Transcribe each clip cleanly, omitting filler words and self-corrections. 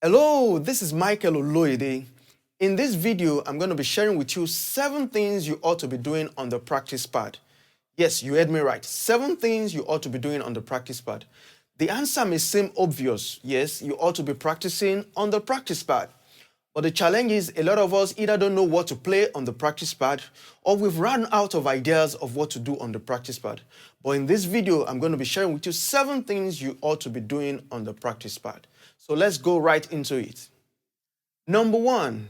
Hello, this is Michael Oloide. In this video, I'm going to be sharing with you 7 things you ought to be doing on the practice pad. Yes, you heard me right. 7 things you ought to be doing on the practice pad. The answer may seem obvious. Yes, you ought to be practicing on the practice pad. But the challenge is a lot of us either don't know what to play on the practice pad or we've run out of ideas of what to do on the practice pad. But in this video, I'm going to be sharing with you 7 things you ought to be doing on the practice pad. So let's go right into it. Number 1,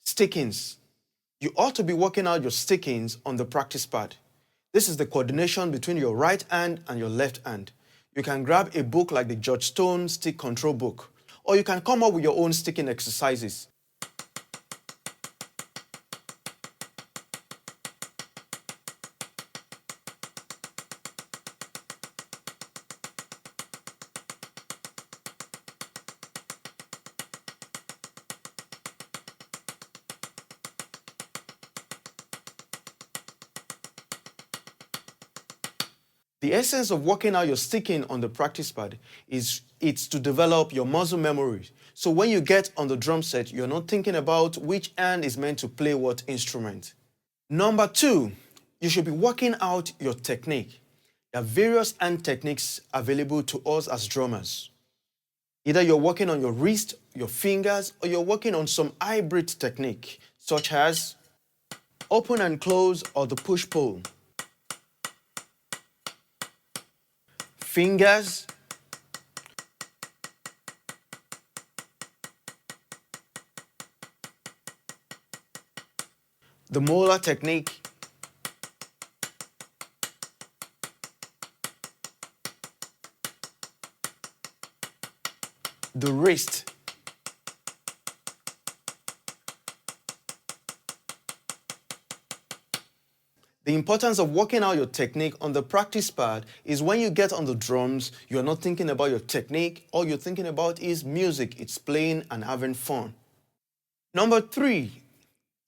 stickings. You ought to be working out your stickings on the practice pad. This is the coordination between your right hand and your left hand. You can grab a book like the George Stone Stick Control book, or you can come up with your own sticking exercises. The essence of working out your sticking on the practice pad is it's to develop your muscle memory. So when you get on the drum set, you're not thinking about which hand is meant to play what instrument. Number 2, you should be working out your technique. There are various hand techniques available to us as drummers. Either you're working on your wrist, your fingers, or you're working on some hybrid technique, such as open and close or the push-pull. Fingers, the molar technique, the wrist, the importance of working out your technique on the practice pad is when you get on the drums, you're not thinking about your technique. All you're thinking about is music. It's playing and having fun. Number 3,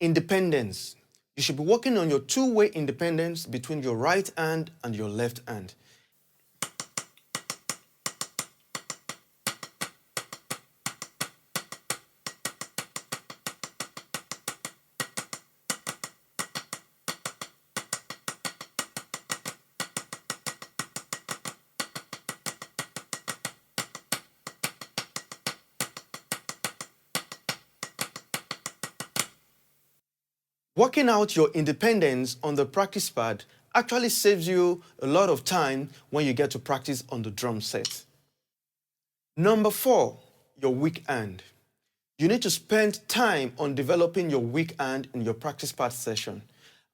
independence. You should be working on your two-way independence between your right hand and your left hand. Working out your independence on the practice pad actually saves you a lot of time when you get to practice on the drum set. Number 4, your weak hand. You need to spend time on developing your weak hand in your practice pad session.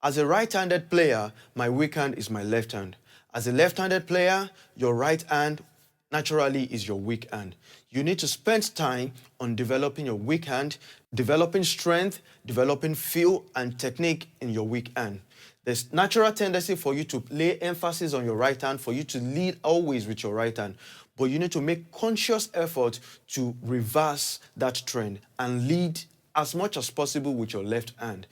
As a right-handed player, my weak hand is my left hand. As a left-handed player, your right hand naturally is your weak hand. You need to spend time on developing your weak hand, developing strength, developing feel and technique in your weak hand. There's natural tendency for you to lay emphasis on your right hand, for you to lead always with your right hand. But you need to make conscious effort to reverse that trend and lead as much as possible with your left hand.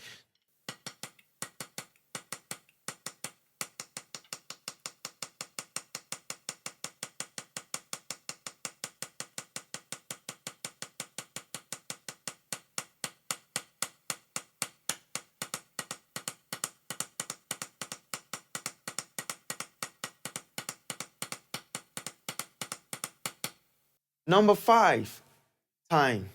Number 5, time.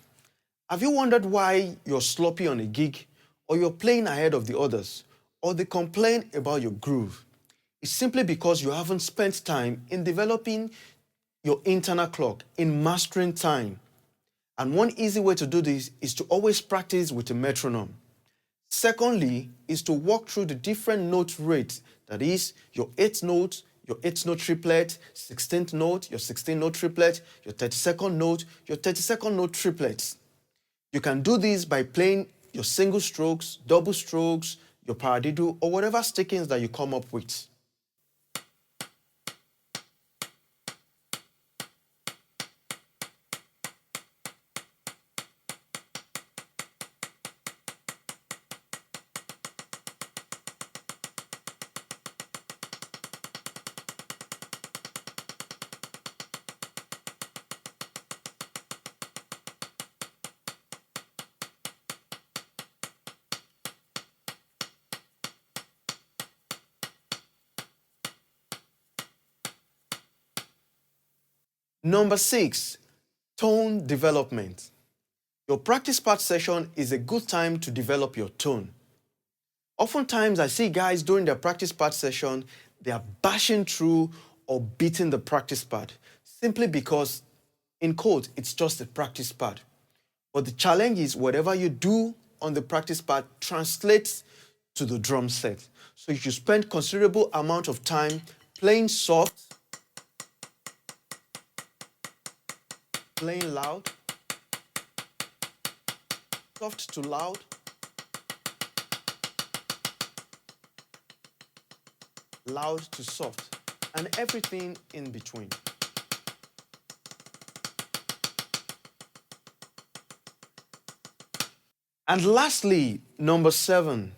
Have you wondered why you're sloppy on a gig, or you're playing ahead of the others, or they complain about your groove? It's simply because you haven't spent time in developing your internal clock, in mastering time. And one easy way to do this is to always practice with a metronome. Secondly, is to walk through the different note rates, that is, your 8th note, your 8th note triplet, 16th note, your 16th note triplet, your 32nd note, your 32nd note triplets. You can do this by playing your single strokes, double strokes, your paradiddle, or whatever stickings that you come up with. Number 6, tone development. Your practice part session is a good time to develop your tone. Oftentimes, I see guys during their practice part session, they are bashing through or beating the practice part simply because, in quote, it's just a practice part. But the challenge is whatever you do on the practice part translates to the drum set. So you should spend considerable amount of time playing soft, playing loud, soft to loud, loud to soft, and everything in between. And lastly, number 7,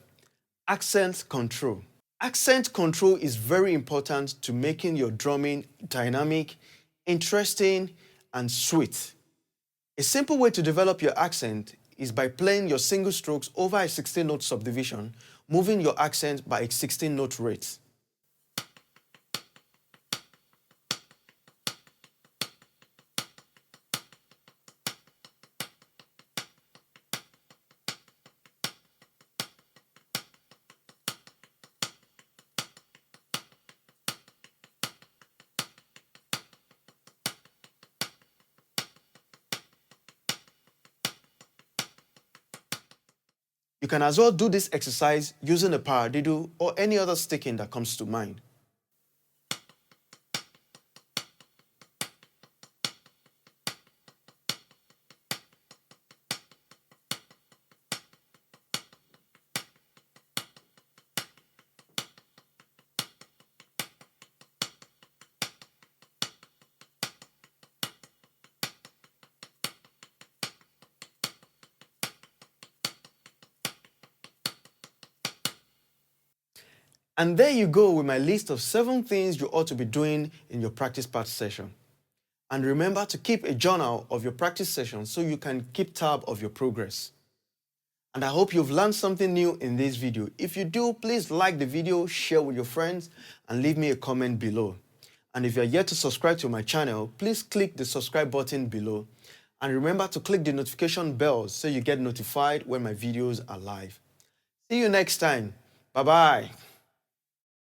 accent control. Accent control is very important to making your drumming dynamic, interesting, and sweet. A simple way to develop your accent is by playing your single strokes over a 16-note subdivision, moving your accent by a 16-note rate. You can as well do this exercise using a paradiddle or any other sticking that comes to mind. And there you go with my list of 7 things you ought to be doing in your practice part session. And remember to keep a journal of your practice session so you can keep tab of your progress. And I hope you've learned something new in this video. If you do, please like the video, share with your friends, and leave me a comment below. And if you're yet to subscribe to my channel, please click the subscribe button below. And remember to click the notification bell so you get notified when my videos are live. See you next time. Bye-bye.